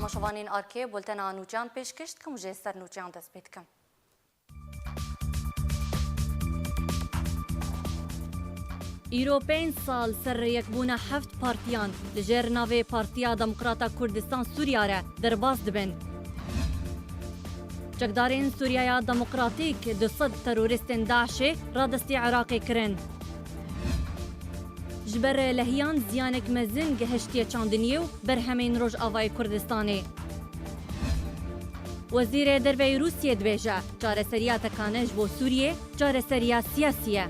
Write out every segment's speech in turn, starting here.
تماشاوانین آرکی بولتن نوچان پیشکشت کم جه سر نوچان دست پید کم. ایرو 5 سال سر یکبوون 7 پارتیان لجر ناوی پارتیا دموکراتا کردستان سوریا را درباز دبن. جگدارین سوریای دموکراتیک 200 تروریستین داعش را دستی عراقی کرن. جبر لهیان زیانک مزن گهشتی چاندنیو بر همین روز آوای کردستانی. وزیر دروی روسیه دویجه جار سریات کانش بو سوریه جار سریات سیاسیه.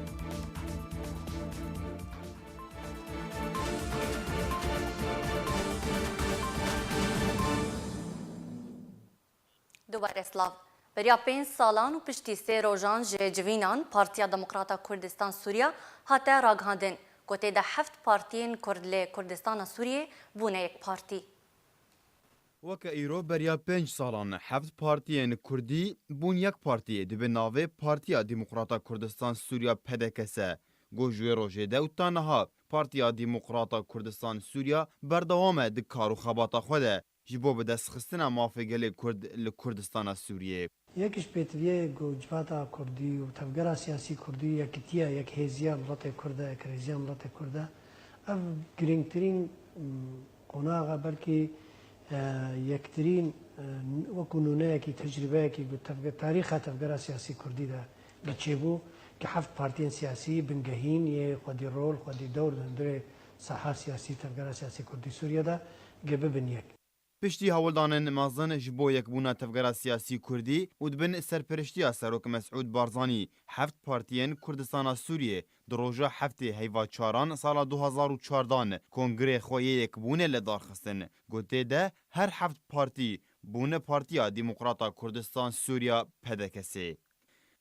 دوباره اسلاف بریا 5 سالان و پشتی 3 روزان جوینان پارتیا دموکراتا کردستان سوریا هاته راگهاندن گوته ده 7 پارتین کردستان سوریه بونه یک پارتی. وکه ایرو بریا 5 سالان 7 پارتین کردی بون یک پارتی دبه ناوه پارتیا دموکراتا کردستان سوریا پدکسه. گوجوی روژه ده و تانها پارتیا دموکراتا کردستان سوریا بردوامه ده کارو خباتا خوده جبو به دست خستنا مافقل کردستان سوریه. یکیش پیتویه گوجباتا کردی و تفکر سیاسی کردی یکیتیه یک هزیا ملت کرده یک هزیا ملت کرده اف گرینگترین قناعه بلکه یکترین وکنونه کی تجربه کی به تاریخ تفکر سیاسی کردی ده بچه‌بو که 7 پارتین سیاسی بنگهین یه خودی رول خودی دور در ساحه سیاسی تفکر سیاسی کردی سوریه ده گبه بنیک. پشتی هولدان مازن جبو یک بونا تفکر سیاسی کردی و دبن سرپرشتی سروک مسعود بارزانی 7 پارتین کردستان سوریه دروژه 7 هیواچاران سال 2014 کنگره خویه یک بونه لدار خستن گوته ده هر 7 پارتی بونه پارتیا دموکراتا کردستان سوریا پدکسی.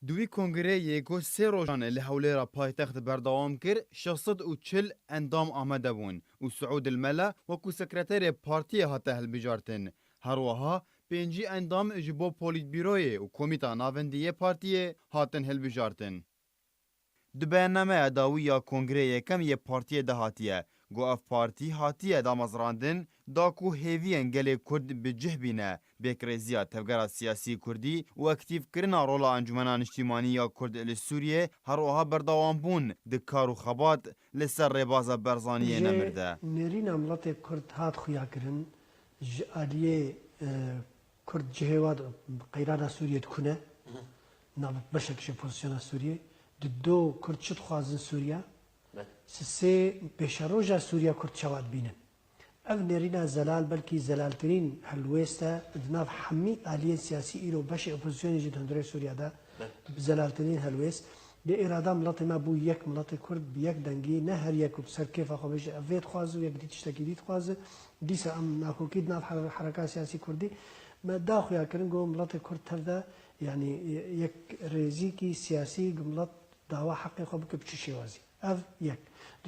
دوی کنگره یکو 3 روزان لحوله را پایتخت بردوام کر 640 اندام آمده بون و سعود الملا وکو سکرتر پارتی هاته هلبجارتن هر وها 5 اندام جبو پولیت بیروی و کمیتا ناوندی پارتی هاتن هلبجارتن. دو برنامه اداوی یا کنگره یکم یه پارتی دهاتیه گو اف پارتی هاتیه دامزراندن داکو هیوین گله کرد بجه بینه بکرزیا تفکر سیاسی کردی و اکتیف کرنا رولا انجمنان اجتماعی یا کرد لسوریه هر اوها بردوام بون دکار و خبات لسر ربازه برزانیه نمرده. نرین عملت کرد هات خویا کرن علیه کرد جهواد قیران سوریه کنه نام بشکش پوزیشن سوریه دو کرد شد خوازن سوریا سه بشروجا سوریا کرد شواد بینن اف نرینا زلال بلکی زلال ترین هلوستا دناف حمی علیه سیاسی ایرو بش اپوزیسیون جد هندره سوریا دا زلال ترین هلوس به اراده ملت ما بو یک ملت کرد بیک دنگی نه هر یک سر کیف خوابش افید خوازو یک دیتش تکیدید خوازه دیس ام ناکوکید ناف حرکات سیاسی کردی ما داخل یا کرن گو ملت کرد تفدا يعني یک رئیسی کی سیاسی ملت دعوة حقي خبك بشي وازي اف يك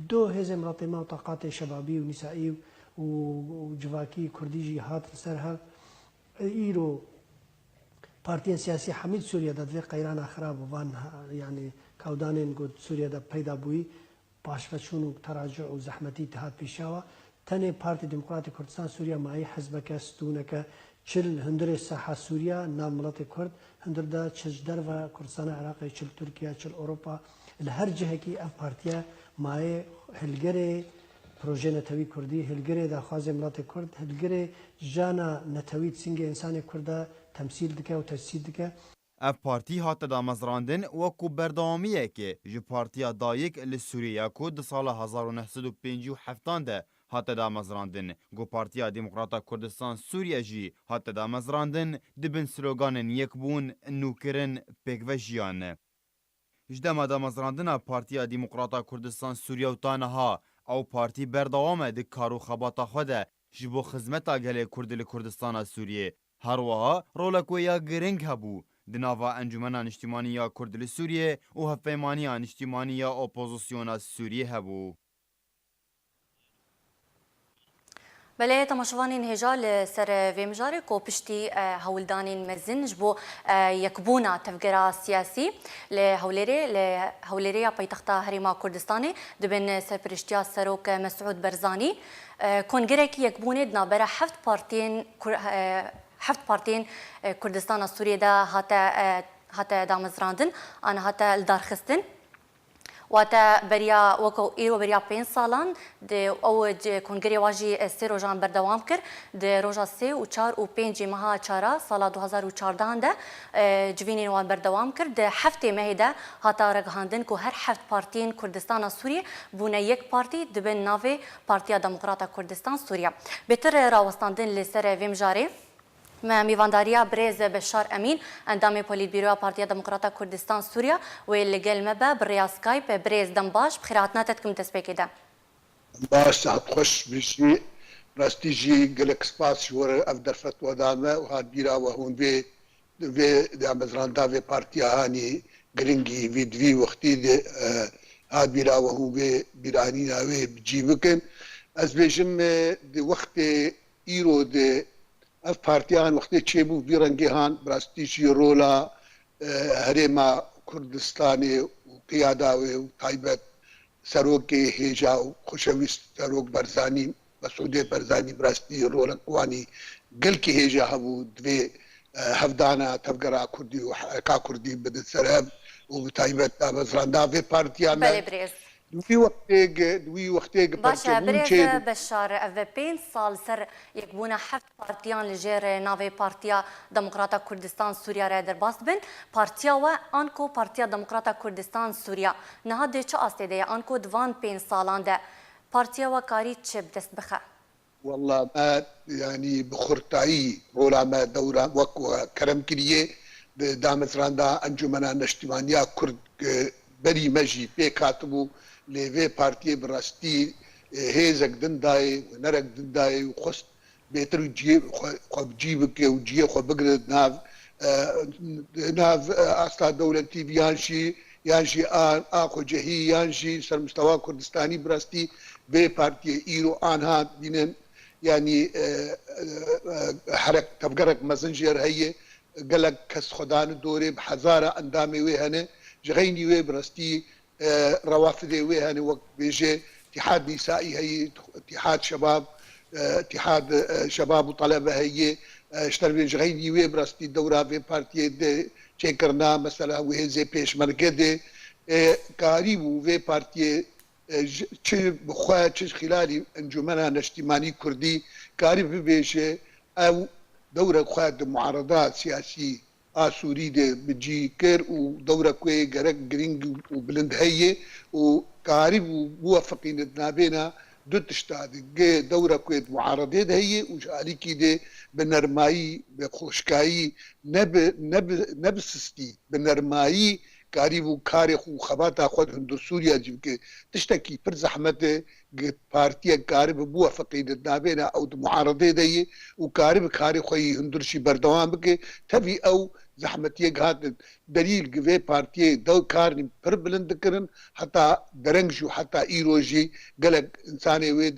دو هزه مراتي ما طاقات شبابي ونسائي وجواكي كرديجي هات سرها ايرو بارتيان سياسي حميد سوريا دا في قيران خراب وان يعني كودانين قد سوريا دا بيدا بوي باشفتشون تراجع وزحمتي تهات بيشاوا تاني بارتي ديمقراطي كردستان سوريا معي حزبك ستونك چل هندر ساحه سوريا نام ملت كرد هندر دا چج دروا كردستان عراق چل تركيا چل اوروبا الهر جهه کی اف پارتیا مای هلگره پروژه نتوی کردی هلگره دا خواز ملت کرد هلگره جانا نتوی سنگ انسان کرد تمثیل دکه و تجسید دکه. اف پارتی هات دا مزراندن وکو بردامیه که جو پارتیا دایک لسوریا کود سال 1957 ده هات دا مزراندن گو پارتیا دموکراتا کردستان سوریا جی هات دا مزراندن دبن سلوگان یک بون نوکرن پگوژیان. جدما دا مزراندن پارتیا دموکراتا کردستان سوریا و تانها او پارتی بردوامه ده کارو خباتا خوده جبو خدمتا گله کرد کردستان سوریه هر وها رولکویا گرنگ هبو دناوا انجمنان اجتماعی یا کرد سوریه و هفیمانیان اجتماعی یا اپوزیسیون سوریه هبو. بله تماشوانین هجال سر ویمجاری کو پشتی هولدانین مزن جبو یکبونا تفکر سیاسی لهولری پایتخت هریما کردستانی دبن سرپرشتیا سروک مسعود برزانی کنگرکی یکبونه دنابره هفت پارتین کردستان سوریه دا هاتا دامزراندن آن هاتا الدارخستن واتا بریا وکو ایرو بریا 5 سالان د او کنگری واجی سه روزان بردوام کرد د روزا 3 و 4 و 5 ماه 4 سال 2014 ده جوینین وان بردوام کرد د هفته مهده هاتا رگهاندن کو هر هفت پارتین کردستان سوریه بونه یک پارتی دبن ناوی پارتیا دموکراتا کردستان سوریه بهتر راوستاندن لسر ویمجاری میوانداریا برز بشار امین اندام پولیت بیرو پارتیا دموکراتا کردستان سوریا و لگل مبا بریا سکایپ برز دنباش بخیراتنا تتکم تسبیکی ده باش ساعت خوش بشي راستيجي قالك سباس ور افدر فتوى دامه وهاد بيرا وهون في دامزران دافي بارتيا هاني جرينجي في دوي وقتي دي هاد بيرا وهون في بيراني ناوي بجيبكن از بيجم دي وقت ايرو دي اف بارتيان وقت تشيبو بيرنجيهان براستيجي رولا هريما كردستاني وقياداوي وتايبت سروکی هیجا و خوشویست سروک برزانی مسعود برزانی براستی رولک وانی گل کی هیجا هبو دوی هفدانا تفگرا کردی و حقا کردی بدت سرهم و بتایبت دامزراندا في بارتيان بله برز دوی وقتیگ باشا برز بشار او 5 سال سر یکبونا هفت پارتیان لجیر ناوی پارتیا دموکراتا کردستان سوریا را در باست بن پارتیا و آنکو پارتیا دموکراتا کردستان سوریا نها ده چه آسته ده آنکو دوان 5 سالان ده پارتیا و کاری چه بدست بخه والله ما يعني بخرطاي رولا ما دورا وكو كرم كريه دامزراندا انجمنا نشتمانيا كرد بري مجي بكاتبو لفي بارتي براستي هيزك دنداي ونرك دنداي وخست بيتر جيب خب جيبك وجيه خب بقرد ناف اصلا دولة تي يانشي اخو جهي يانشي سر مستوى كردستاني براستي في بارتي ايرو انها دينن يعني حرك تفقرك مازنجر هي قالك كس خدان دوري بحزارة اندامي ويهنه جغيني وي براستي روافدي ويهنه وقت بيجي اتحاد نسائي هي اتحاد شباب اتحاد شباب وطلبه هي اشتري جغيني وي براستي دورة في بارتي دي چكرنا مثلا وهي زي بيش مركده قريب في بارتي چه بخواه چه خلالی انجمنها نشتیمانی کردی کاری ببیشه او دوره خواه معارضات سیاسی آسوری ده بجی کر و دوره کوی گرک گرینگ و بلند هیه و کاری موفقین ادنابینا دو تشتاد دوره کوی معارضه ده هیه و شالی کی ده بنرمایی بخوشکایی نبسستی بنرمایی کاری و کاری خو خباتا خود هندو سوریا جب که تشتکی پر زحمت پارتیا کاری بو فقید نابینا او معارضه دی و کاری بکاری خوی هندرشی بردوام بکه تفی او زحمتیه گهات دلیل گوه پارتیه دو کارنی پر بلند کرن حتی درنگشو حتی ایروجی گلک انسانی وید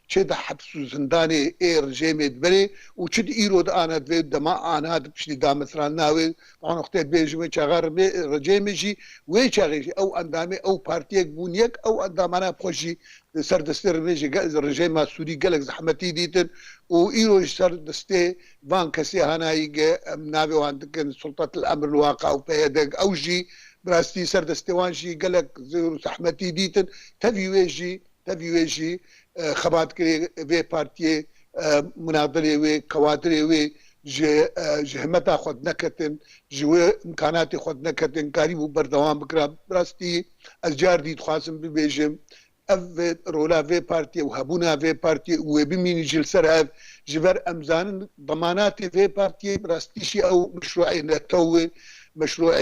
چه ده حبس و زندانی ای رجیمه دبره و چه ده ایرو ده آنها دوید دما آنها دبشنی دامسران ناوید طبعا اختیت بیجمه چاقار رجیمه جی وی چاقیجی او اندامه او پارتیه بون یک او اندامانا بخوشی سر دسته رمیجی رجیمه سوری گلک زحمتی دیتن و ایروج سر دسته وان کسی هانایی ناوی وان دکن سلطات الامر الواقع و پیدک او جی براستی سر دسته وانشی گلک زحمتی دیتن تفی ویجی خبات کری وی پارتیه مناظره وی کوادره وی جهمتا خود نکتن جوه امکانات خود نکتن کاری بو بردوام بکرا براستی از جار دید خواستم ببیجم اف رولا في بارتي وهبونا في بارتي وبمين جلسر هاف جبر امزان ضمانات في بارتي براستيشي او مشروعي نتوي مشروع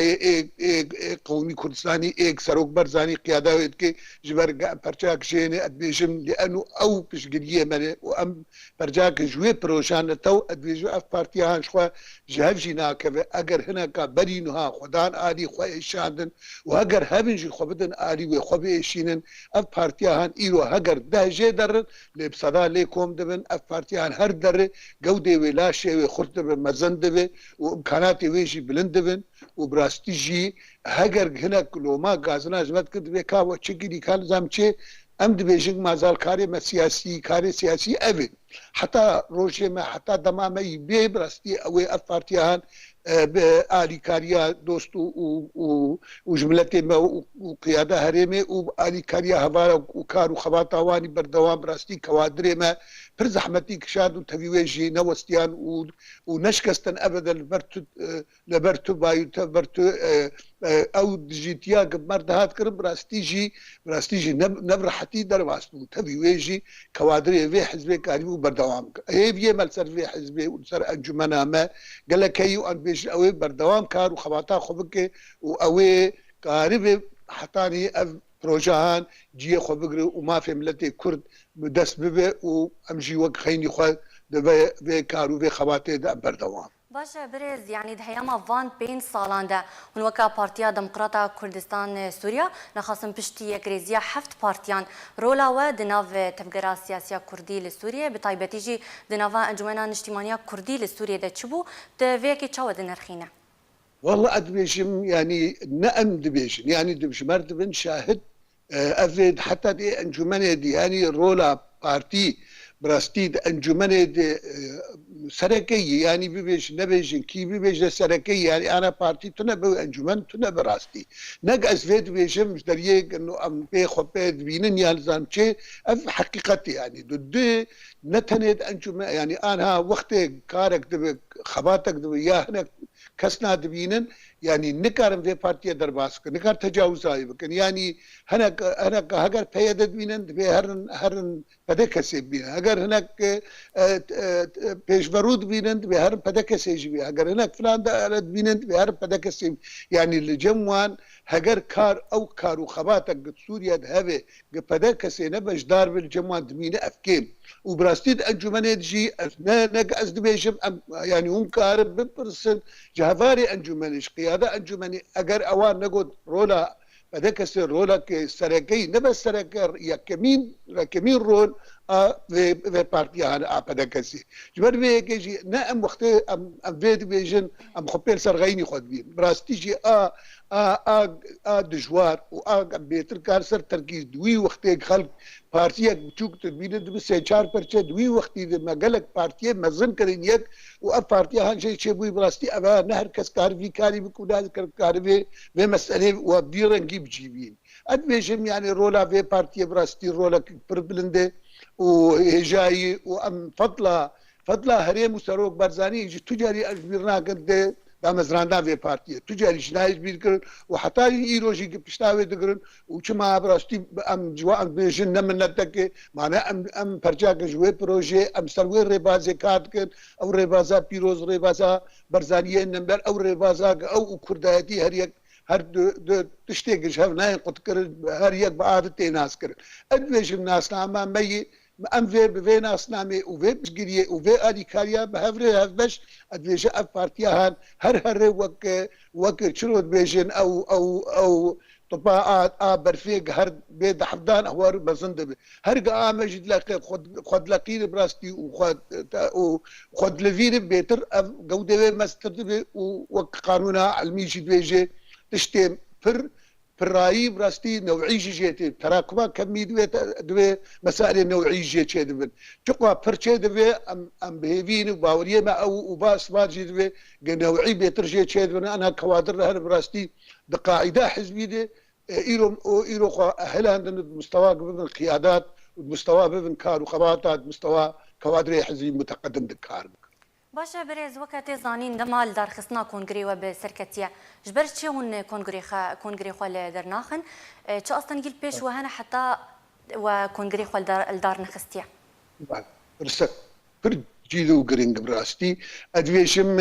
قومي كردستاني سروك برزاني قيادة ويدك جبر برجاك جيني أدبيجم لأنه أو بشقلية مالي وأم برجاك جوي بروشان تو أدبيجو أف بارتيان شخوا جهف جينا كذا أجر هنا كبرينها خدان آلي خوا إشاندن وهجر هبنج خبدن آلي وخبي إشينن أف بارتيان إيرو هجر ده جدر لبصدا ليكم دبن أف بارتيان هر در جودة ولا شيء وخرط دبن مزن دبن وإمكانات ويجي بلند دبن وبراستي جي هجر هنا كلو ما غازنا جمت كد بكا وشكلي كان زامشي ام دبيجن ما زال كاري سياسي أبد حتى روشي ما حتى دمامي يبي براستي أو أفارتيان بآلي كاريا دوستو وجملتي ما وقيادة هريمي وآلي كاريا هفارا وكارو خباتا واني بردوام براستي كوادري ما برز أحمدي كشاد وتبيويجي نوستيان ونشكستن أبدا لبرتو بايو تبرتو او دجيتيا قبل هات كرم براستيجي نبرحتي درواستو تبيويجي كوادري في حزبي كاريو بردوام هي بيه ملسر في حزبي ونسر انجمنا ما قال لك هيو ان بيش اوي بردوام كار وخباتا خبك واوي قارب حطاني بروجهان جي خبقري وما في ملتي كرد بدس ببي وامجي وق خيني خو دبي كارو في خباتي بردوام باشا برز يعني دهياما فان بين سالان ده هنوكا بارتيا ديمقراطا كردستان سوريا نخاصم بشتي يكريزيا حفت بارتيان رولا و دناف تفقرا سياسيا كردي لسوريا بطيبتيجي دنافا انجمنا نجتمانيا كردي لسوريا ده تشبو تفيكي تشاو دنرخينا والله أدبيشم يعني نأم دبيشن يعني دبشمر دبن شاهد أفيد حتى دي أنجمنة دي يعني رولا بارتي براستيد أنجمنة دي سركية يعني بيبيش نبيجن كي بيبيش سركية يعني أنا بارتي تنبه أنجمن تنبه راستي نق أزفيد بيشم مش دريق إنه أم بيخو بيد بينن يالزام شيء أف حقيقتي يعني ضد نتند أنجمن يعني أنا وقت كارك دب خباتك دب يا هنا كسنا دبينن يعني نكارم في بارتي درباسك نكار تجاوز هاي بكن يعني هنا هجر بيدد بينن هرن بدك سيبين هجر هناك بيش برود بينن بهرن بدك سيجي هجر هناك فلان ده بينن بهرن بدك سيب يعني الجموان هجر كار او كارو خباتك سوريا هذا بدك سينبش دار بالجموان دمينه افكيم وبراستيد انجمنه جي نق ازد بيشم يعني هم كارب ببرسن جهفاري انجمنش قياده انجمني اگر اوان نقول رولا بدك يصير رولا كسرقي نبى سرقة يا كمين رول في بارتي هذا بدك يصير جبر بيجي نعم وقت ام فيد بيجن ام خبيل سرغيني خد بين براستيجي دجوار بيتر كار سر تركيز دوي وقت خلق بارتيك بتشوك تبين دو سه 4% دوي وقت ما قالك بارتي مزن كرين يك و بارتي هان شيء بوي براستي ابا نهر كس كار في كاري بكودال كار في مساله وبيرنجي بجيبين ادبيجم يعني رولا في بارتي براستي رولا بربلنده وهجاي وام فضلا هريم وسروك برزاني تجاري اجبرنا قد دامزراندا في بارتي تجاري شنايش بيذكر وحتى ايروجي بيشتاوي دغرن وشما براستي ام جوا ام بيجن نمنتك معنا ام برجاك جوي بروجي ام سروي ريبازي كاتك او ريبازا بيروز ريبازا برزانيه نمبر او ريبازا او كرداتي هريك هر تشتيقش هف ناين قد كر هر يك بعادتي ناس كر ادويش الناس نعم مي ام في ناس نامي وفي بسجريه وفي ادي كاريا بهفري هفبش ادويش اف بارتيان هر وك شرود بيجن او طباعات برفيق هر بيد حفدان هوار بزندب هرقا مجد لاقي خد لاقيني براستي وخد لفين بيتر قودة مستر وقانونا علمي جد بيجي تشتم رايي براستي نوعي جيتي تراكما كمي دوي مسائل نوعي جيتي دبن تقوى برشي دوي ام بهيفين وباوريه ما او باس ما جي دوي نوعي بيتر جيتي دبن انا كوادر هر براستي بقاعده حزبي دي ايرو اهل عندنا مستوى بين القيادات ومستوى بين كار وخباتات مستوى كوادر حزبي متقدم دكار باشا برز وقت زانين دمال دار خصنا كونغري وبسركتيا جبرت شي هون كونغري خال درناخن شو اصلا قلت بيش وهنا حتى وكونغري خال الدار نخستيا برسك جيدو جرينج براستي ادويشم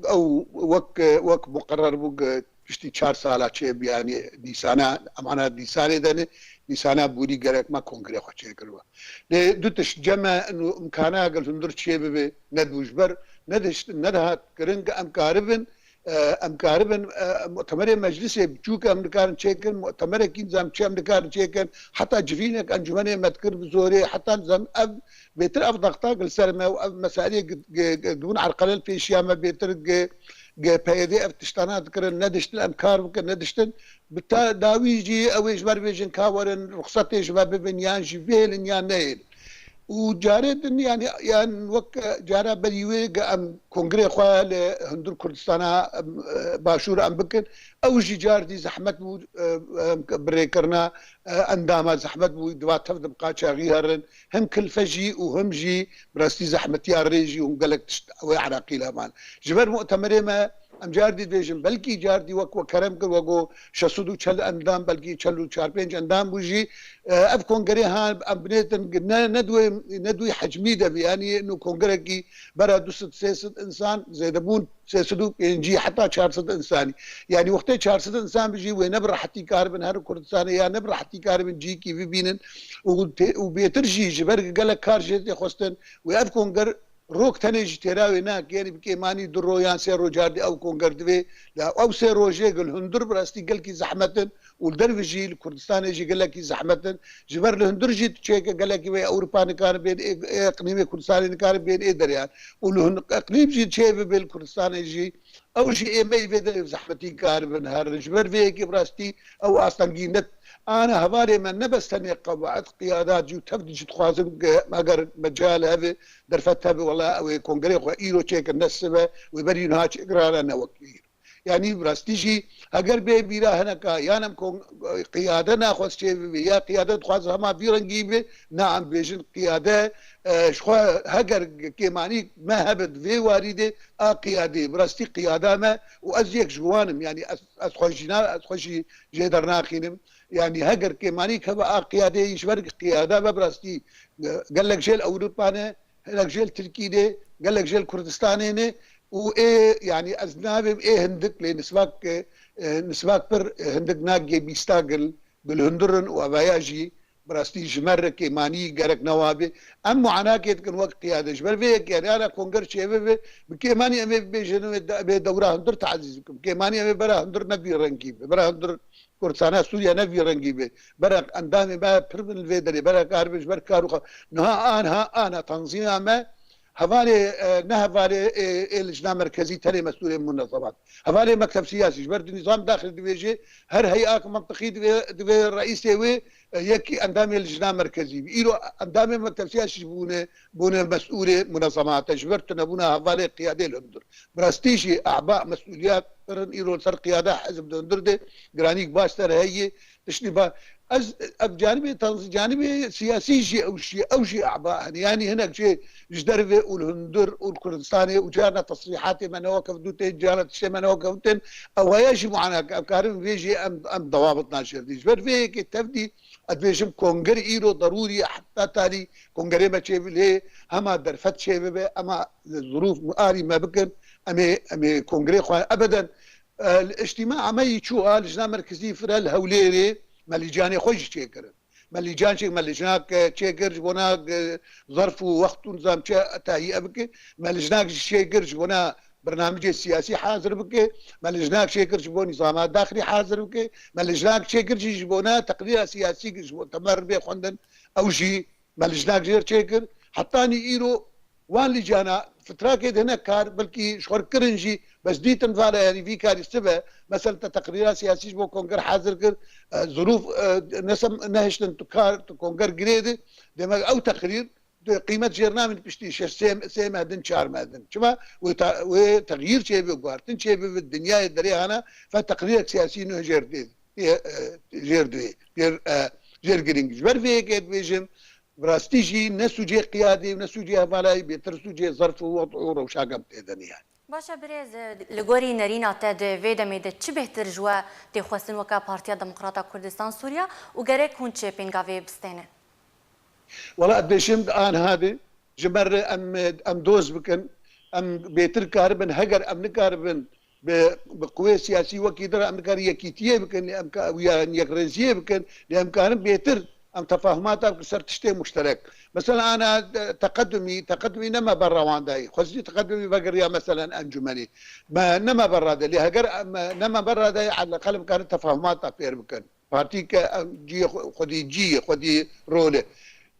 او وك مقرر بوك بشتي 4 سالات شيب يعني ديسانا امانه ديسانه دني ديسانا بودي جرك ما كونغري خو شي كلوا دوتش جمع انه امكانها قال تندر شيب ندوش بر ندش ندها جرينج امكاربن مؤتمر مجلس بجوك امريكان تشيكن مؤتمر كين زام تشي امريكان تشيكن حتى جفينك انجمنه مذكر بزوري حتى زام اب بيتر اب ضغطا قل سلمه مسائل دون عرقلل في شيامه بيتر بي اف تشتانات كر ندشت الامكار وك ندشت بتا داويجي او اجبار بيجن كاورن رخصتي شباب بنيان جيفيل نيان نيل وجارد يعني وك جارا بديوي ام كونغري خوا لهندور كردستان باشور ام بكن او جي جاردي زحمت بو بريكرنا انداما زحمت بو دوات تفد بقا شاغيهرن هم كل فجي وهم جي براستي زحمت يا ريجي وقالك وي عراقي لامان جبر مؤتمر ما ام جاردي بيجن بلكي جاردي وك كرم كر وگو شسودو چل اندام بلكي چلو 4-5 اندام بوجي اف كونغري ها ابنيتن ندوي حجمي ده يعني انه كونغري برا دوست سياسه انسان زيدبون سيسدو ينجي حتى 400 انساني يعني وقت 400 انسان بيجي ونبر حتى كاربن هر كردستان يا نبر حتى كاربن جي كي بيبينن وبيترجي جبر قال لك كارجي خوستن واف كونغر روك تنجي تراوي ناك يعني بكيماني درو يان سيرو جاردي او كونغر دوي لا او سيرو جيقل هندر براستي قال كي زحمتن والدرفجي الكردستان يجي قال لك زحمتن جبر الهندر جي تشيك قال لك وي اوروبا كان بين اقليم كردستان كان بين ايه دريان ولهن اقليم جي تشيف بالكردستان يجي او شيء ما يفيد زحمتي كان بنهار جبر فيك براستي او اصلا جينت انا هبالي من نبستني قواعد قيادات جو تفدج تخازم ما قر مجال هذا درفتها والله او كونغري خو ايرو تشيك النسبه ويبري نهاج اقرار انا وكيل يعني براستيجي اگر بي بيرا هناك يانم كون قياده ناخذ شيء يا قياده خاص ما بيرنجي نعم بيجن قياده شخو هجر كيماني ما هبد في وارده قياده براستي قياده ما وازيك جوانم يعني اسخوشي جدرنا خينم يعني هجر كيماني كبا قياده يشبر قياده براستي قال لك جيل اوروبا لك جيل تركي قال لك جيل كردستان وايه يعني اذنابي ايه هندك لنسباك نسباك بر هندك ناقي بيستاقل بالهندرن واباياجي براستي جمر كيماني قالك نوابي ام معاناه كن وقت قياده جبر فيك يعني انا كونغر شيبه بكيماني امي بيجنو بدوره هندر تعزيزكم كيماني امي برا هندر نبي رنكي برا هندر كردستان سوريا نبي رنكي برا اندامي با برمن الفيدري برا كاربش برا كارو نها انا تنظيم ما هفالي نهفالي اللجنه المركزيه تلي مسؤوليه من المنظمات هفالي مكتب سياسي جبرت النظام داخل دبيجي هر هيئه منطقيه دبي الرئيس يوي يكي اندامي اللجنه المركزيه ايلو اندامي مكتب سياسي بونه مسؤوله منظمات جبرت نبونا هفالي قياده الهندر براستيجي اعباء مسؤوليات ايلو صار قياده حزب الهندر دي جرانيك باشتر هي تشني از جانبي سياسي شيء او شيء اعباء يعني هناك شيء جدرفي والهندر والكردستاني وجانا تصريحات من وقف دوتين جانا شيء من وقفتن او هيجي معنا كارم فيجي ام ضوابط ناشر دي جبر فيك التفدي ادفيشم كونغري ايرو ضروري حتى تالي كونغري ما شيء ليه اما درفت شيء اما الظروف مقاري ما بكن امي كونغري ابدا الاجتماع ما يشوها لجنه مركزيه في الهوليري مليجاني خوش تشيكر مليجان شيك مليجناك تشيكر جبوناك ظرف ووقت نظام تهيئه بك مليجناك شيكر جبونا برنامج سياسي حاضر بك مليجناك شيكر جبون نظامات داخلي حاضر بك مليجناك شيكر جبونا تقرير سياسي جبون تمر به خوندن او شي مليجناك جير شيكر حطاني ايرو وان لجانا فترة كده هناك كار بلكي شخور كرنجي بس دي تنفعل يعني في كار يستبه مثلا تقريرات سياسية بو كونغر حاضر كر ظروف نسم نهش كار كونغر جريدة دماغ او تقرير قيمة جيرنا من بشتي سيم هدن شار مهدن شما وتغيير شيء بقارتن شيء بالدنيا الدري هنا فتقرير سياسي انه جير جرينج جبر فيك بيجم براستيجي نسوجي قيادي ونسوجي هفالاي بيترسوجي ظرف ووضع وروشاقم تيدن يعني باشا بريز لغوري نرينا تاد فيدا ميدا چه بهتر جوا تخواستن وكا بارتيا ديمقراطا كردستان سوريا وغريك هون چه بينغاوي بستينه والله ادبيشم ان هذه جمر ام دوز بكن ام بيتر كاربن هجر ام نكاربن بقوى سياسية وكيدر ام نكار يكيتيه بكن ام ويا يكرزيه بكن لام كان بيتر ام تفاهمات صار تشتي مشترك مثلا انا تقدمي نما برا وانداي خصني تقدمي بقريا مثلا انجمني ما نما برا ده لهجر نما برا ده على الاقل كانت تفاهمات في بكن بارتي جي خدي روله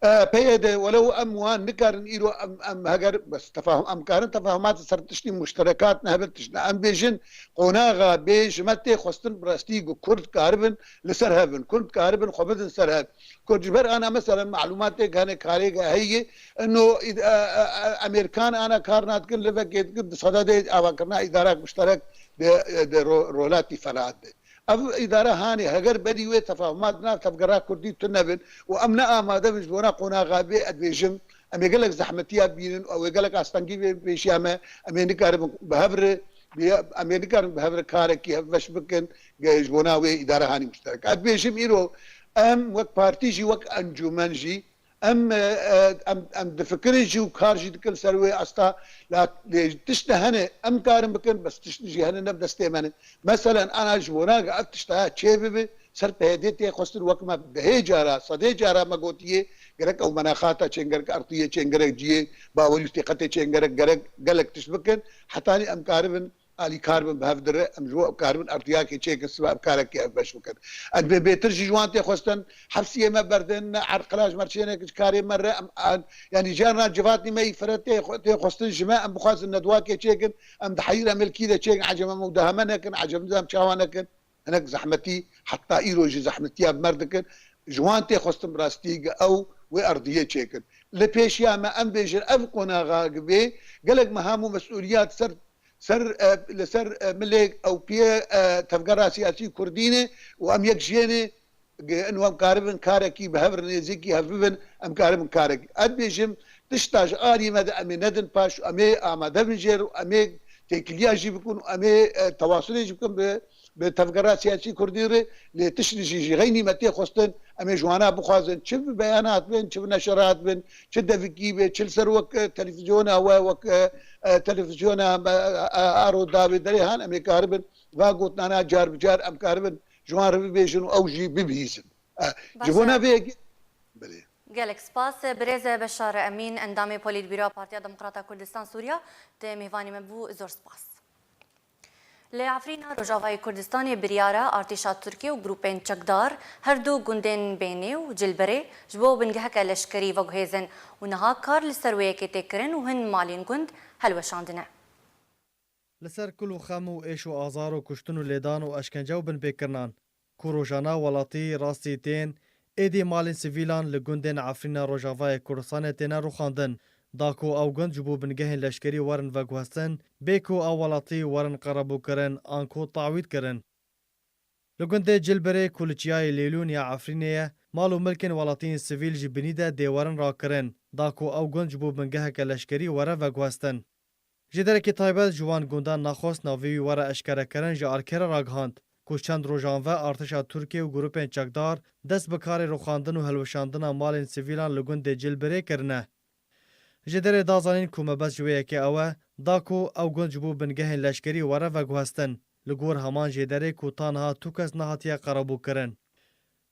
بيد ولو اموان نكارن ايرو ام هجر بس تفاهم ام كارن تفاهمات صارت تشتي مشتركات نهبت ام بيجن قناغا بيج متى خستن براستيغو كرد كاربن لسرهبن كرد كاربن خبزن سرهب كرد جبر انا مثلا معلوماتي كان كاريغا هي انه امريكان انا كارنات كل لفكيت صدد اوكرنا اداره مشترك رولاتي فلات اف اداره هاني هجر بدي وي تفاهمات ناس تفقرا كردي تنبن وامنا ما دمج بونا قنا غابي ادبيجم ام يقول لك زحمتيا بين او يقول لك استنجي بيشامه امريكا بهبر امريكا بهبر كاركي باش بكن جونا وي اداره هاني مشترك ادبيجم ايرو ام وك بارتيجي وك انجومنجي ام دفكرجي وكارجي كل سروي استا لا تشتهن ام كارم بكن بس تشتجي هن نبدا استيمن مثلا انا جبونا تشتها تشيبي سر بهديتي خستر وكما بهجارا صديجارا مغوتيه غرك او مناخاتا تشنغر ارضيه تشنغر جي باولي تقتي تشنغر غرك غلك تشبكن حتى ام كاربن علي كاربن بهفدر ام جو كاربن ارتياكي تشيك سبب كارك باش وكان اد بيترجي جوانتي خستن حبسيه ما بردن عرقلاج مرشينك كاري مره يعني جانا جفاتني ما يفرتي خستن جماعه بخاز الندواكي تشيكن ام دحيره ملكي تشيك عجم مودهمنك عجم دام شاوانك هناك زحمتي حتى ايروجي زحمتي بمردكن جوانتي خستن براستيق او وارضيه تشيكن لبيشيا ما ام بيجر افقنا غاقبي قالك مهام ومسؤوليات سر لسر ملك او بي تفقرا سياسي كردينه وام يكجينه انه ام كاربن كاركي بهبر نيزيكي هفبن ام كاربن كاركي ادبيجم تشتاج اري مدى امي ندن باش امي اما دبنجر امي تكلياجي بيكون امي تواصلي بيكون بتفقرا سياسي كرديره لتشرجي غيني متي خستن امي جوانا بخازن شوف بيانات بين شوف نشرات بين شده في كيبه تشل سروك تلفزيون او تلفزيون ارو دابي دريهان امي كاربن واقوت انا جار بجار ام كاربن جوان ربي بيجن او جي ببيزن جبونا بيك بلي گلک سپاس برزه بشار امین اندام پولیت بیرو پارتیا دموکراتا کردستان سوریا ته میوانی مبو زور سپاس لعفرينا رجاوای کردستان بریاره ارتشا ترکی و گروپین چکدار هر دو گوندین بینی و جلبره جبو بنگهک لشکری و گهیزن و نها کار لسرویه که تکرن و هن مالین گوند هلوشاندنه لسر کل و خم و ایش و آزار و کشتن و لیدان و اشکنجه و بن پیکرنان کوروژانا ولاتی راستی تین ایدی مالین سیویلان لگوندین عفرينا رجاوای کردستان تینا رو خاندن داکو او گند جبو بنگهن لشکری ورن و گوهستن بیکو او ولاتی ورن قربو کرن آنکو تعوید کرن لگند جلبره کلچیای لیلون یا عفرینه مالو ملکن ولاتین سیویل جبنی ده دیوارن را کرن داکو او گند جبو بنگه که لشکری وره و گوهستن جدرکی تایبت جوان گندان نخواست ناوی وره اشکره کرن جا ارکر را گهاند کو چند روزان و ارتشا ترکیه و گروپین چکدار دست بکار روخاندن و هلوشاندن مالین سیویلان لگند جلبره کرنه جدر دازانین کومه بس جویه که اوه داکو او گند جبو بنگه لشکری وره و گوهستن لگور همان جدر کو تانها تو کس نهاتیه قرابو کرن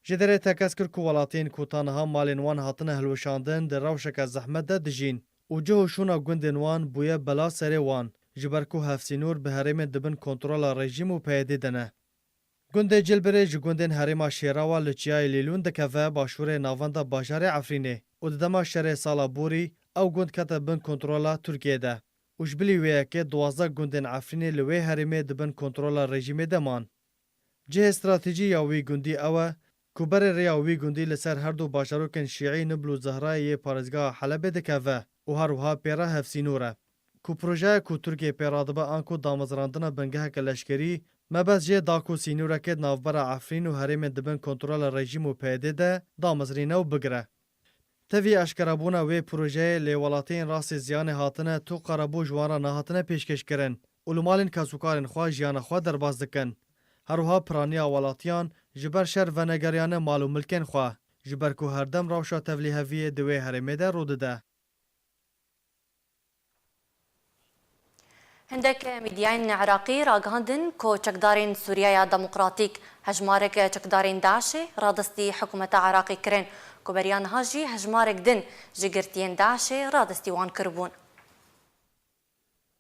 جدر تکس کر کو ولاتین کو تانها مالین وان هاتنه هلوشاندن در روشک زحمت ده دجین و جهوشونا گندن وان بویه بلا سری وان جبر کو هفسینور به هرم دبن کنترول رژیم و پیده دنه گند جلبره جگندن هرم شیراوا لچیای لیلون دکوه باشور ناواندا باجار عفرینه و دما شر سالا بوری او گند کته بن کنترول ترکیه ده وش بلی وی که 12 گندن عفرینه لوی هرم دبن کنترول رژیم دمان جه استراتژی یاوی گندی اوه کوبر ریاوی گندی لسر هر دو باشاروکن شیعی نبلو زهرای پارزگاه حلب دکوه و هروها پیرا هفسینوره کو پروژه کو ترکیه پیرادبه آنکو دامزراندن بنگه کلشکری مبز جه داکو سینوره که نافبرا عفرین و هرم دبن کنترول رژیم و پیده ده دامزرینه و بگره توی اشکرابونا وی پروژه لیولاتین راس زیان هاتنه تو قرابو جوارا نهاتنه پیشکش کرن علمالین کسوکارن خواه جیان خواه درباز دکن هروها پرانیا ولاتیان جبر شر و نگریان مالو ملکن خواه جبر کو هردم روشا تولی هویه دوی هرمه ده روده ده هندك ميدياين عراقي راغاندن كو چکدارين سوريا ديمقراطيك هجمارك چکدارين داعشي رادستي حكومة عراقي كرين كو بريان هاجي هجمارك دن جگرتين داعشي رادستي وان كربون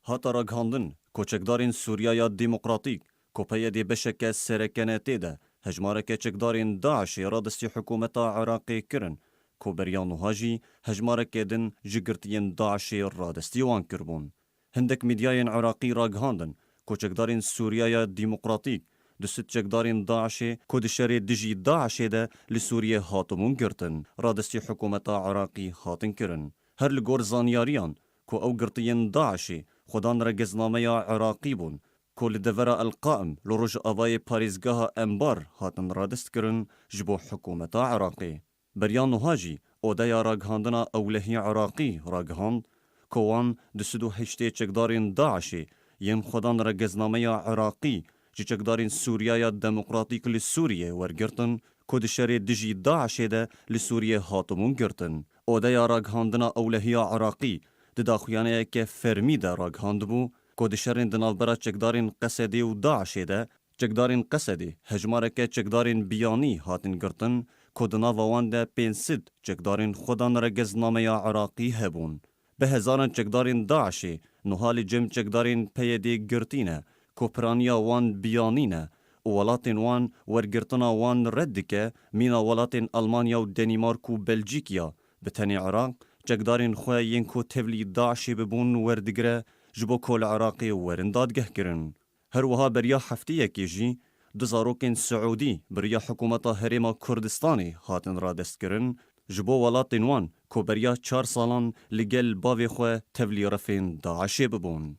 هاتا راغاندن كو چکدارين سوريا ديمقراطيك كو پيدي بشك سركناتي ده هجمارك چکدارين داعشي رادستي حكومة عراقي كرين كو بريان هاجي هجمارك دن جگرتين داعشي رادستي وان كربون هندك ميدياين عراقي راغاندن كو چکدارين سوريا ديمقراطيك دست چکدارين داعشي كو دشاري دجي داعشي ده لسوريا هاتمون گرتن رادستي حكومة عراقي هاتن كرن هر لگور زانياريان كو او گرتين داعشي خدان رگزنامه عراقي بون كو لدفر القائم لرج آبای پاریزگاه انبار هاتن رادست کرن جبو حكومة عراقي بريان هاجي اودايا راغاندنا اولهي عراقي راغاند كوان دسدو هشتي چکدارين داعشي ين خدان رگزنامه عراقي جي چکدارين سوريا ديمقراطيك لسوريا ورگرتن كو دشاري دجي داعشي ده لسوريا هاتمون گرتن اودايا راغاندنا اولهي عراقي دداخویانه که فرمی ده راغاند بو كو دشارين دنالبرا چکدارين قسدي و داعشي ده چکدارين قسدي هجماره که چکدارين بياني هاتن گرتن كو دناوان ده 500 چکدارين خدان رگزنامه عراقي هبون به هزاران چکدارین داعشی نهالی جم چکدارین پیدی گرتینه کوپرانیا وان بیانینه و ولاتین وان ورگرتنا وان ردکه مینا ولاتین آلمانیا و دنمارک و بلژیکیا به تنی عراق چکدارین خواه ینکو تبلی داعشی ببون وردگره جبو کل عراقی ورندادگه کرن هر وها بریا هفتیه کیجی دزاروکین سعودی بریا حکومت هرما کردستانی هاتن را دست کرن جبو ولاتین وان کو بریا 4 سالان لگل باوی خواه تبلی رفین داعشی ببون.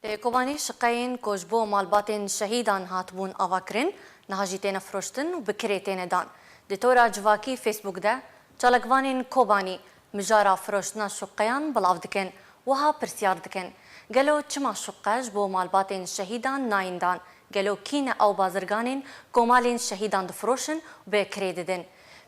لكوباني شقين كوجبو مالباتين شهيدان هاتبون آواكرين نهاجيتين فروشتن وبكريتين دان ديتورا جواكي فيسبوك ده چالكوانين كوباني مجارا فروشتنا شقيان بلاف دكن وها برسيار دكن قالو چما شقاج بو مالباتين شهيدان ناين دان قالو كين او بازرگانين كومالين شهيدان دفروشن وبكريددن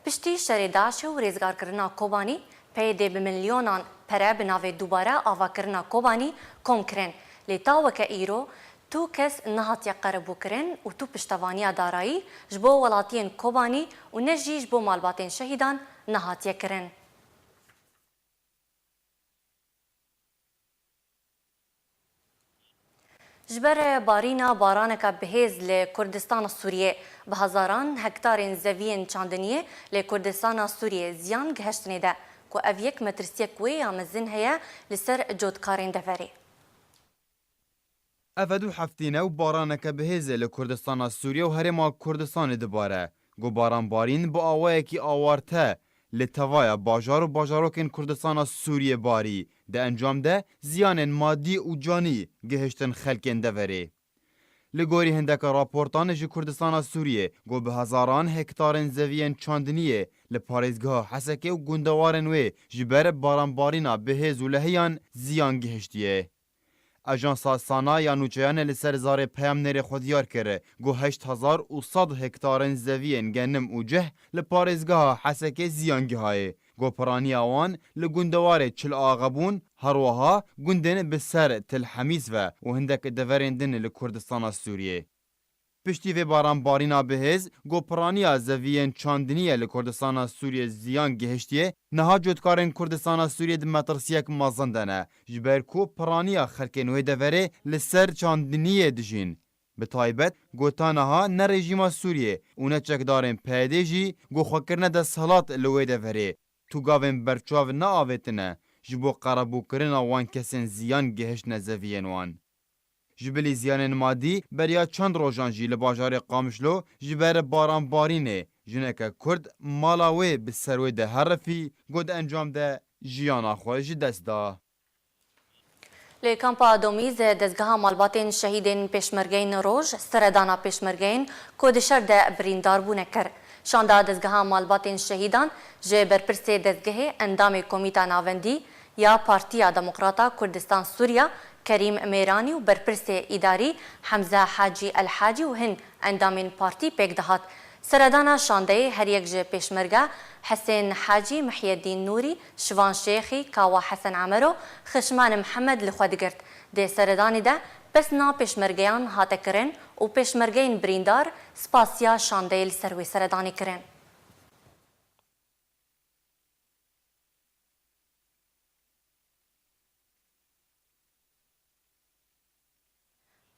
پشتی شری داعش و ریزگار کرنا کوبانی پیدا به میلیونان پره بناوی دوباره آوا کرنا کوبانی کم کرن لیتا وکه ایرو تو کس نهات یقربو کرن و تو پشتوانی دارایی جبو ولاتین کوبانی و نجی جبو مالباتین شهیدان نهات یکرن. جبر بارینا بارانکا بهیز لکردستان سوریه به هزاران هکتارین زوین چاندنیه لکردستان سوریه زیان گهشتنی ده که او یک مترسیک وی آمزین هیا لسر جودکارین دفری. افدو هفتینه و بارانکا بهیز لکردستان سوریه و هرما کردستان دباره گو باران بارین با آوائه کی آوارته لتوایا باجار و باجاروکین کردستان سوریه باری ده انجام ده زیان مادی و جانی گهشتن خلکین دوری. لگوری هندک راپورتان جی کردستان سوریه گو به هزاران هکتارن زوین چاندنیه لپاریزگاه حسکه و گندوارن وی جبر بارانبارینا بهز و لحیان زیان گهشتیه. اجانسا سانا یا نوچیان لسر زار پیام نیر خودیار کرده گو 8100 هکتارن زوین گنم و جه لپاریزگاه حسکه زیانگی های. گو پرانی آوان لگندوار چل آغابون هروها گندن بسر تل حمیس و هندک دورندن لکردستان سوریه. پشتی و باران بارینا بهز گو پرانی زوین چاندنیه لکردستان سوریه زیان گهشتیه نها جودکارن کردستان سوریه دمترسیک مازندنه جبر کو پرانی خلکن و دوره لسر چاندنیه دجین. به تایبت گوتانها نه رژیم سوریه اونه چکدارن پیده جی گو خوکرنه ده سالات لوی دوره تو گاوین برچاو نه آویتنه جبو قربو کرن وان کسین زیان گهش نزوین وان. جبلی زیان مادی بریا چند روزان جی لباجار قامشلو جبر باران بارینه جنک کرد مالاوی به سروی ده هرفی گود انجام ده جیانا خوش دست دا. لکامپا دومیز دزگاه مالباتین شهیدین پیشمرگین روژ سردانا پیشمرگین کودشر ده بریندار بونه کر. شانده دزگاه مالباتین شهیدان جه برپرسی دزگاه اندام کمیتا ناوندی یا پارتیا دموکراتا کردستان سوریا کریم میرانی و برپرسی اداری حمزه حاجی الحاجی و هن اندامین پارتی پێک دەهات. سەردانا شاندەی هەریەک ji پێشمەرگە حسێن حاجی محیەدین نوری، شوان شێخی، کاوا حەسەن عەمەرۆ، خشمان محەممەد li xwe digert. Dê seredanî de pesna pêşmergeyan hate kirin û pêşmergeyên birîndar spasiya şandeyê li ser wê seredanî kirin.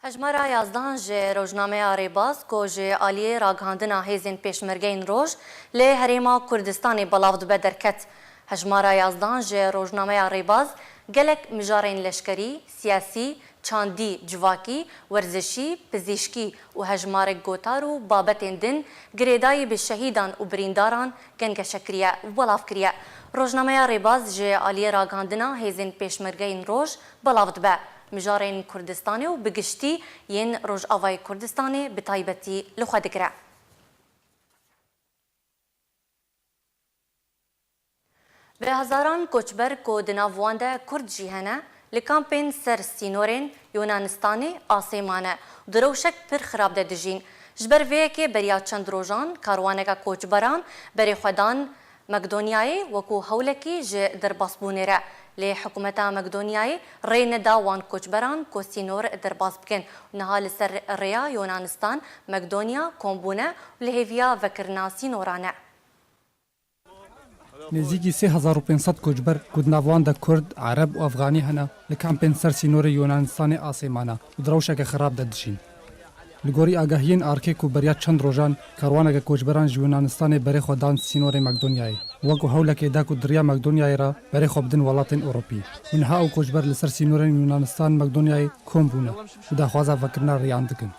Hejmara yazdan ji rojnameya Rêbaz ku ji aliyê ragihandina hêzên pêşmergeyên roj lê Herêma Kurdistanê belav dibe derket. Hejmara yazdan ji rojnameya Rêbaz gelek mijarên leşkerî, siyasî, çandî, civakî, werzişî, pizîşkî û hejmarek gotar û babetên din girêdayî bi şehîdan û birîndaran gengeşe kiriye û belav kiriye. Rojnameya Rêbaz ji aliyê ragihandina hêzên pêşmergeyên roj belav dibe. Mijarên Kurdistanê û bi giştî yên Rojavayê Kurdistanê bi taybetî li xwe digire. Bi hezaran koçber ku di nav wan de Kurd jî hene, li kampên ser sînorên Yunanistanê asê mane û di rewşek pir xirab de dijîn. Ji ber vê yekê beriya çend rojan karwaneka koçberan berê xwe dan Makedonyayê wekû hewlekî ji derbasbûnê re. Lê hikûmeta Makedonyayê rê neda wan koçberan ku sînor derbas bikin. Niha li ser rêya Yunanistan, Makedonya kombûne û li hêviya vekirina sînoran e. نزیکی 3500 کوچبر ku di nav wan de Kurd, Ereb û Efganî hene li kampên ser sînorê Yunanistanê asê mane û di rewşeke xirab de dijîn. Li gorî agahiyên arkê ku beriya çend rojan karwaneke koçberan ji Yunanistanê berê xwe dan sînorê Makedonyayê. Wekû hewlekê da ku diriya Makedonyayê ra berê xwe bidin welatên Ewropî. Niha ew koçber li ser sînorên Yunanistan Makedonyayê kom bûne û daxwaza vekirina rêyan dikin.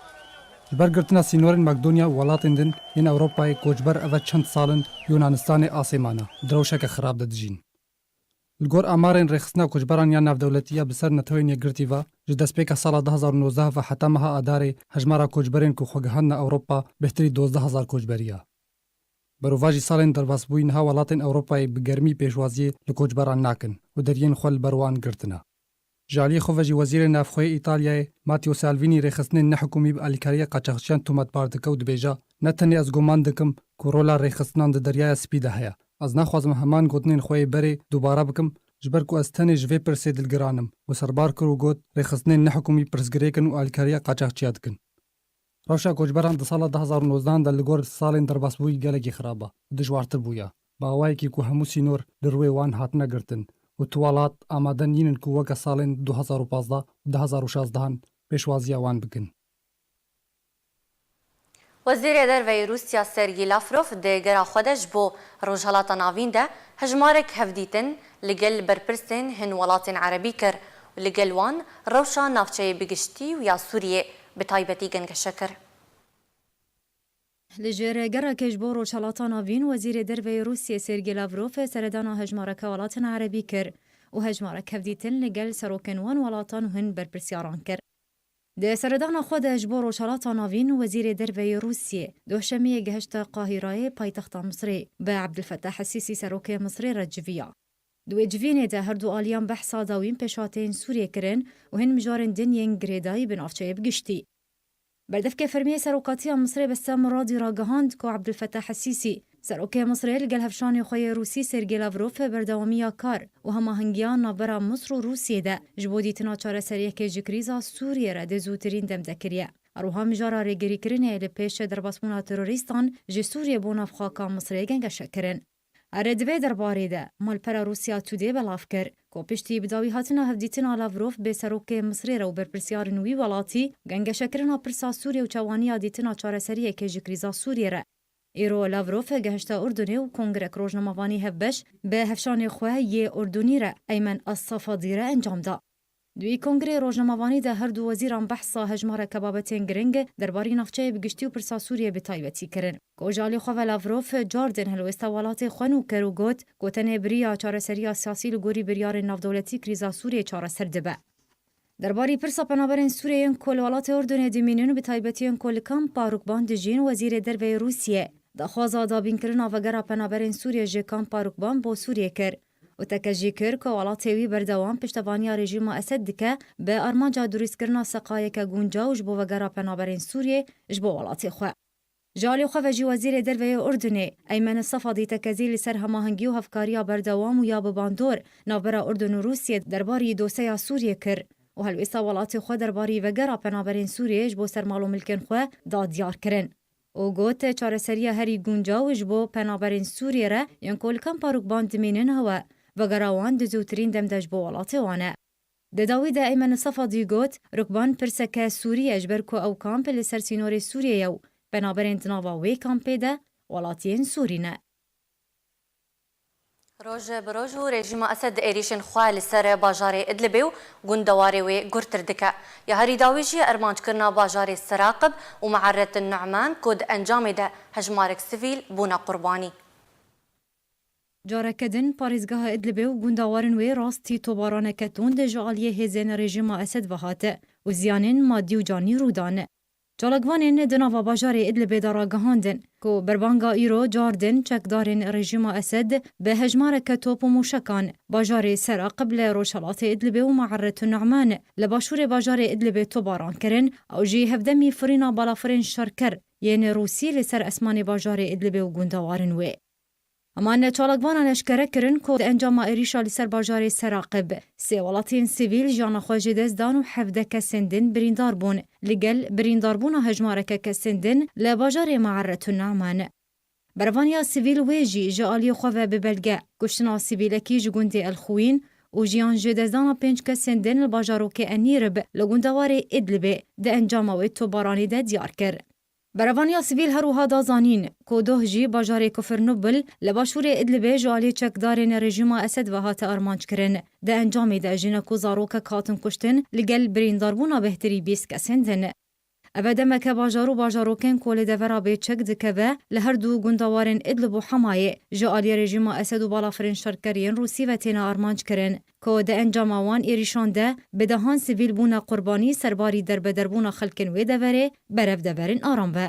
Ji ber girtina sînorên Makedonya û welatên din yên Ewropayê koçber ev çend salin Yunanistanê asê mane di rewşeke xirab de dijîn. Li gor amarên rêxistina koçberan ya navdewletiya bi ser netewên yekgirtî ve ji destpêka sala 2019 ve heta meha Adarê hejmara koçberên ku xwe gihandine Ewropa bêhtirî 12000 koçberiya. Berova jî salên derbasbûyî niha welatên Ewropayê bi germî pêşwaziyê li koçberan nakin û deriyên xwe li ber wan girtine. Ji aliyê xwe ve jî Wezîrê Navxweyê Îtalyayê Matteo Salvini rêxistinên nehikûmî bi alîkariya qaçaxçiyan tometbar dike û dibêje ne tenê ez guman dikim ku rola rêxistinan di deryaya spî de heye. Ez naxwazim heman gotinên xwe yê berê dubara bikim ji ber ku ez tenê ji vê pirsê dilgiranim û serbar kir û got rêxistinên nehikûmî pirsgirêkin û alîkariya qaçaxçiya dikin. Rewşa koçberan di sala 2019 de li gor salên derbasbûyî gelekî xirab e û dijwartir bûye. Bi awayekî ku hemû sînor li rûyê wan hatine girtin û tuwalat amade nînin ku weke salên 2015 û 2016 pêşwaziya wan bikin. Wezîrê Derveyê Rûsya Sergî Lavrov dê gera xwe de ji bo Rojhilata Navîn de hejmarek hevdîtin li gel berpirsên hin welatên Erebî kir û li gel wan rewşa navçeyê bigiştî û ya Sûriyê bi taybetî gengeşe kir. Li jêregerekê ji bo Rojhilata Navîn Wezîrê Derveyê Rûsyê Sergî Lavrov sedana hejmareka welatên Erebî kir û hejmarek hevdîtin li gel serokên wan welatan û hin berpirsyaran kir. Di seredana xwe de ji bo Rojhilata Navîn Wezîrê Derveyê Rûsyê doşemiyê gihişte Qahîreyê paytexta Misrê bi Abdülfettah Sîsî serokê Misrê re civiya. Di wê civînê de her du aliyan behsa dawîn pêşhateyên Sûriyê kirin û hin mijarên din yên girêdayî bi navçeyê bigiştî. Berdevkê fermiyê serokatiya Misrê bi ser miradî ragihand ku Abdülfettah Sîsî serokê Misrê li gel hevşanê xwe yê Rûsî Sergî Lavrov berdewamiya kar û hemahengiya navbera Misr û Rûsyê de ji bo dîtina çareseriyekê ji krîza Sûriyê re de zûtirîn dem de kiriye. Eroha mijara rêgirîkirinê li pêş derbasbûna terorîstan ji Sûriyê bo navxaka Misrê gengeşe kirin. Erê divê derbarê de malpera Rûsya Tudê belav kir ku piştî bi dawî hatina hevdîtina Lavrov bê serokê Misrê re û berpirsyarên wî welatî gengeşekirina pirsa Sûriye û çawaniya dîtina çareseriyekê ji krîza Sûriyê re. Îro Lavrov gehişte Urdunê û kongrek rojnamavanî hevbeş bi hevşanê xwe yê Urdunî re Eymen As-Safadî re encam da. Di kongrê rojnamavanî de her du wezîran behsa hejmareka babetên giring derbarî navçeyê bigiştî û pirsa Sûriyê bi taybetî kirin. Ku ji alî xwe ve Lavrov cardên hilwesta welatê xwe nû kir û got ku tenê biriya çareseriya siyasî li gorî biryarên navdewletî krîza Sûriyê çareser dibe. Derbarî pirsa penaberên Sûriyeyên ku li welatê Urdunê dimînin û bi taybetiyên ku li kampa Rukban dijîn Wezîrê Derveyê Rûsyê daxwaza dabînkirina vegera penaberên Sûriye ji kampa Rukban bo Sûriyê kir و تکجی کر که ولاتی وی بردوام پشتوانی رژیم اسد دکه به ارمانجا درویست کرنا سقایه که گونجا و جبو وگرا پنابرین سوریه جبو ولاتی خواه. جالی خواه وزیر دروی اردنه ایمن صفادی تکزی لسر هماهنگی و هفکاریا بردوام و یا بباندور نابرا اردن و روسیه درباری دوسیا سوریه کر و هلویسا ولاتی خواه درباری وگرا پنابرین سوریه جبو سرمالو ملکن خواه داد دیار کرن. او گوت چارەسەریە هەری گونجاوش بۆ پەنابەرین سووریێرە یان کۆلکەم پاروکبان دمێننەوە وەگەراوان دزووترین دەمدەش بۆ وڵاتێوانە. دەداویدا ئەیمەن سەفادی گوت ڕوکبان پرسەکە سووریەش بەر کۆ ئەو کامپە لەسەر سینۆرەی سووریەیە و پەنابەرین دناوا وێ کامپێدە وڵاتیên سوورینە. روز بروز و رژیم اسد ایریشن خواه لسر باجار ادلبی و گوندواری و گرتر دکه. یا هری داویجی ارمانج کرنا باجار سراقب و معرت النعمان کود انجام ده هجمارک سیویل بونا قربانی. جارکدن پاریزگاه ادلبی و گوندوارن وی راستی توباران کتون ده جعالیه هزین رژیم اسد وهاته و زیانین مادی و جانی رودانه. جالگوانین دناوا باجار ادلب دراگهاندن کو بربانگا ایرو جاردن چکدارین رژیم اسد به هجمارک توپ و موشکان باجار سر قبل روشلات ادلب و معرت النعمان لباشور باجار ادلب توباران کرن او جی هفدمی فرینا بالافرین شرکر یعنی روسی لسر اسمان باجار ادلب و گوندوارن وی. امان چالگوانان اشکره کرن که انجام ایریشا لسر باجار سراقب سی ولاتین سیویل جان خواج دزدان و حفده کسندن بریندار بون لگل بریندار بون هجمارک کسندن لباجار معرت النعمان. بروانیا سیویل ویجی جالی خواه ببلگه کشتنا سیویلکی جگونده الخوین و جیان جدزدان 5 کسندن لباجارو که انیرب لگوندوار ادلبه ده انجام و توبارانی ده دیار کرد. بروانیا سیویل هروها دازانین که دوه جی باجار کفرنوبل لباشور ادلبه جالی چکدارین رژیم اسد و هات ارمانج کرن ده انجامی ده جنکو زاروک کاتن کشتن لگل برینداربونا بهتری 20 کسندن. اوه که باجاروکن کول دورا به چک دکوه لهر دو گندوارن ادلب و حمایه جالی رژیم اسد و بالافرین شرکرین روسی و تینا ارمانج کرن که ده انجام وان ایریشان ده بدهان سیویل بونا قربانی سرباری دربونا خلکن و دوره برف دورن آرام و.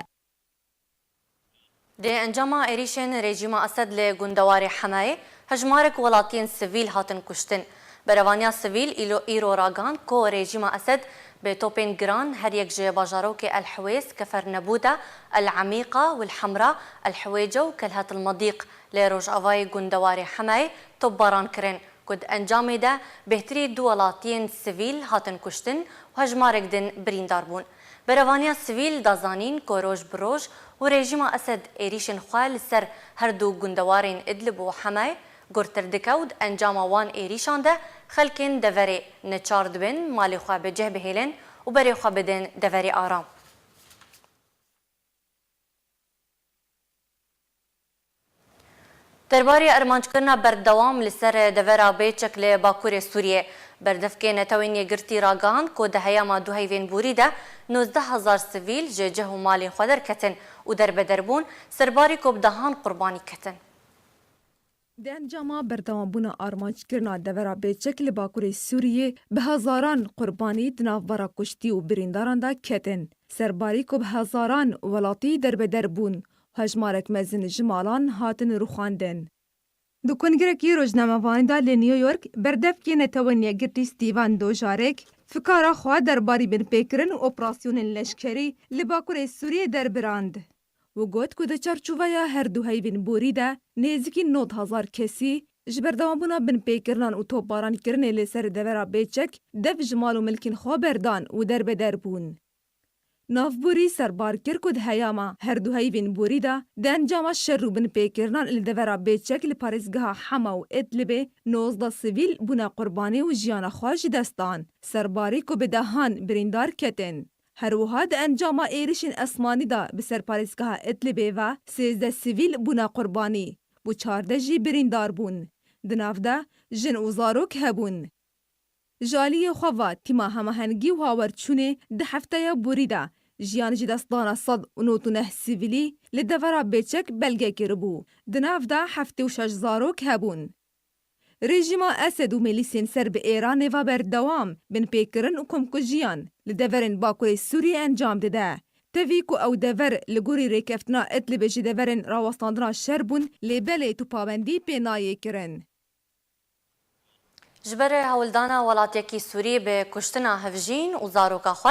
ده انجام ایریشن رژیم اسد لگندوار حمایه هجمارک ولاتین سیویل هاتن کشتن. بروانیا سیویل ایرو راگان که رژیم اسد به توبين جران هر یک جه باجاروك الحويس كفر نبودا العميقة والحمراء الحويجة وكلهات المضيق لروج أفاي جندواري حماي توباران كرن كد أنجامي ده بهتري دولاتين سيفيل هاتن كشتن وهجمارك دن بريندار بون. بروانيا سيفيل دازانين كوروج بروج وريجيما أسد إيريشن خوال سر هردو جندوارين إدلب وحماي گرتر دکود انجام وان ایریشان ده خلکن دوری نچارد بین مالی خواه به جه بهیلن و بری خواه بدن دوری آرام. درباره ارمانج کرنا بردوام لسر دورا بیچک لباکور سوریه بردفکه نتوینی گرتی راگان که ده هیاما دو هیوین بوری ده 19,000 سویل جه و مالی خواه در کتن و در بدربون سرباری که بدهان قربانی کتن. ده انجام بردوام بونا آرمانج کرنا دورا بیچک لباکور سوریه به هزاران قربانی دنافبارا کشتی و برینداران دا کتن. سرباری که به هزاران ولاتی در بدربون هجمارک مزن جمالان هاتن روخاندن. دو کنگرکی روزنامه‌وان دا لنیویورک بردفکی نتوانیه گرتی ستیوان دوجارک فکارا خواه درباری بن پیکرن و اپراسیون لشکری لباکور سوریه در براند. و گوت که ده چارچوبه هر دو هیوین بوری ده نزدیکی 9,000 کسی جبردوام بونا بن پیکرنان و توپاران کرنه لسر دورا بیچک دف جمال و ملکین خواه بردان و در بدر بون. نافبوری سربار کرکود هیاما هر دو هیوین بوری ده انجام شروع بن پیکرنان لدورا بیچک لپارزگاه حما و ادلبه 19 سیویل بونا قربانی و جیان خواج دستان سرباری که بدهان بریندار کتن. هر وها ده انجام ایریشن اسمانی دا به سرپارزگاه ادلبه و 13 سیویل بونا قربانی بو 14 جی بریندار بون. دناف ده جن و زاروک هبون. جالی خواه تیما همهنگی و هاورچونه ده هفته بوری ده جیان جی دستان 109 سیویلی لدورا بیچک بلگه کربو. دناف ده هفته و 6 زاروک هبون. رژیم اسد و میلیسین سر به ایران و بردوام بن پیکرن و کمکجیان لدورن باکور سوریه انجام داده. تفیکو او دور لگوری ریکفتنا ادلب جی دورن راوستاندنا شربون لبله تو پابندی پینایه کرن. جبر هولدانا ولاتیکی سوری به کشتنا هفجین و زاروکا خو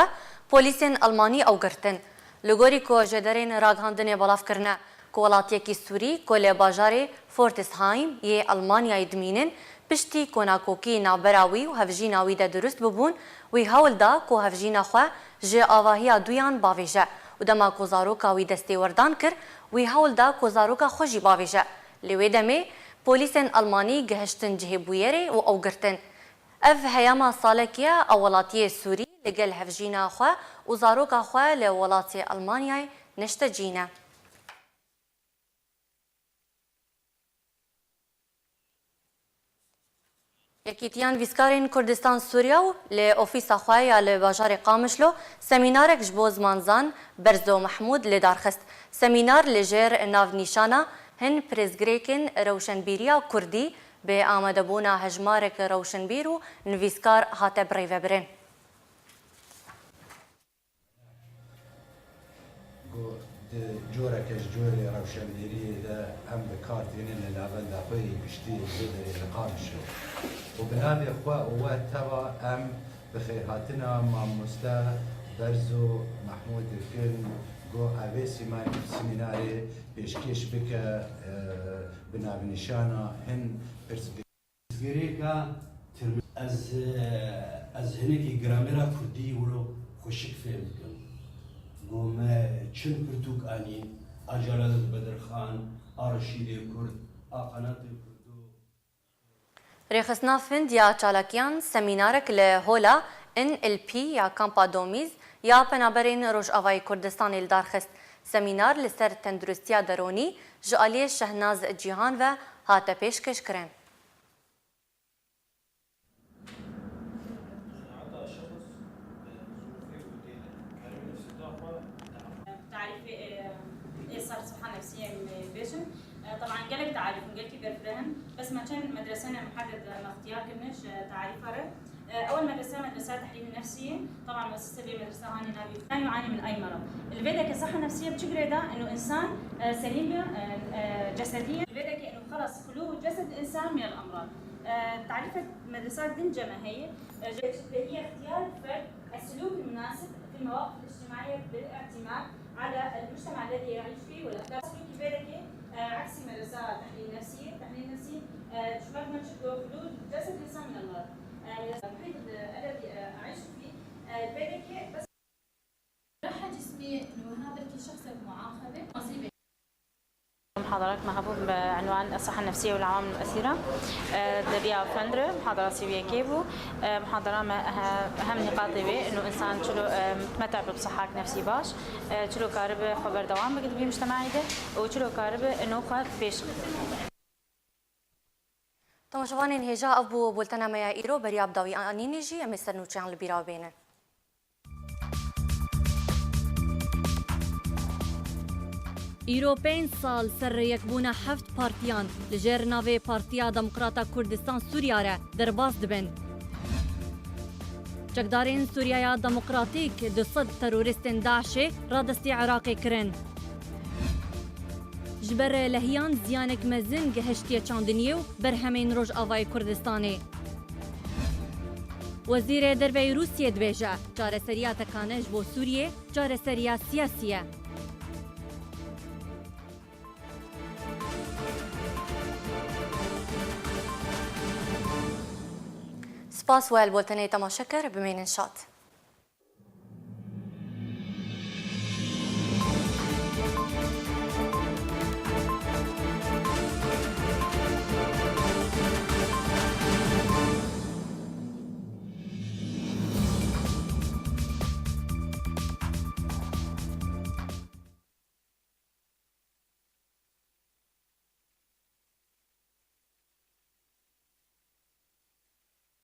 پولیسین آلمانی او گرتن لگوری کو جدرین راگهاندن بلاف کرنه کو ولاتیکی سوری کو لباجار فورتسهایم یه آلمانیای دمینن پشتی کناکوکی نابراوی و هفجیناوی ده درست ببون وی هولدا کو هفجینا خو جه آواهی دویان باویجه و دما کو زاروکا وی دستی وردان کر وی هولدا کو زاروکا خوشی باویجه لیوی دمه پولیسین آلمانی گهشتن جه بویره و او گرتن اف هیاما سالکیه اولاتی سوری لگل هفجینا خو و زاروکا خو لولاتی آلمانیای نشته جینه یکیتیان ویسکارین کردستان سوریا و لأوفیسا خواهی لباجار قامشلو سمینارک جبو زمانزان برزو محمود لدارخست سمینار لجر ناو نیشانا هن پرزگریکن روشنبیریا کردی به آمده بونا هجمارک روشنبیر و نویسکار هاته بریوه برین جورك جوري روشنبيري ده هم بكارتين اللي لابد اخوي بشتي بدري القامشو وبهذه اخوة هو تبع ام بخير هاتنا مع مستا برزو محمود الكن جو اوي سيميناري بيشكيش بك بنابنشانا هن برسبيريكا از هنكي جراميرا كردي ولو خوشك فهمكم قوم چن پرتوك آنين أجلال بدرخان آرشيد كرد آقنات الكردو ريخسنا فند يا چالاكيان سمينارك لهولا ان ال بي يا كامبا دوميز يا پنابرين روش آواي كردستان الدارخست سمينار لسر تندرستيا دروني جالي شهناز جيهان و هاتا پیشکش کرن طبعا قالك تعريف قلت بيرفرهم بس ما كان مدرسنا محدد اختيار كنش تعريف اول مدرسه تحليل النفسي طبعا مؤسسه مدرسه هاني نبي كان يعاني من اي مرض الفيدا كصحه نفسيه بشكل ده انه انسان سليم جسديا الفيدا كانه خلص خلو جسد الانسان من الامراض تعريف مدرسات دنجمه هي اختيار الفرد السلوك المناسب في المواقف الاجتماعيه بالاعتماد على المجتمع الذي يعيش فيه والاهداف السلوكي عكس مدرسات تحليل نفسي شبكنا حدود جسد الانسان من المرض المحيط الذي اعيش فيه البيدكي بس راح جسمي انه هذا الشخص المعاقبه مصيبه محاضرات محبوب بعنوان الصحة النفسية والعوامل المؤثرة دبيا فندر محاضرة سيوية كيبو محاضرة أهم نقاط إنه إنسان شلو متمتع بصحة نفسي باش شلو كارب خبر دوام بقد بيه مجتمعي ده وشلو كارب إنه خد بيش تماشوانين هجا أبو بولتنا ميا إيرو برياب داوي أنينيجي أمستر نوچان البيراو بينن ایروپین سال سر یکبونا هفت پارتیان لجر ناوی پارتیا دموکراتا کردستان سوریا را درباز دبن. چکدارین سوریای دموکراتیک 200 تروریستین داعش را دستی عراقی کرن. جبر لهیان زیانک مزن گهشتی چاندنیو بر همین روش آوای کردستانی. وزیر دروی روسیه دویجه جار سریا تکانش بو سوریه جار سریا سیاسیه. سپاس والبولتني تماشكر بمين نشاط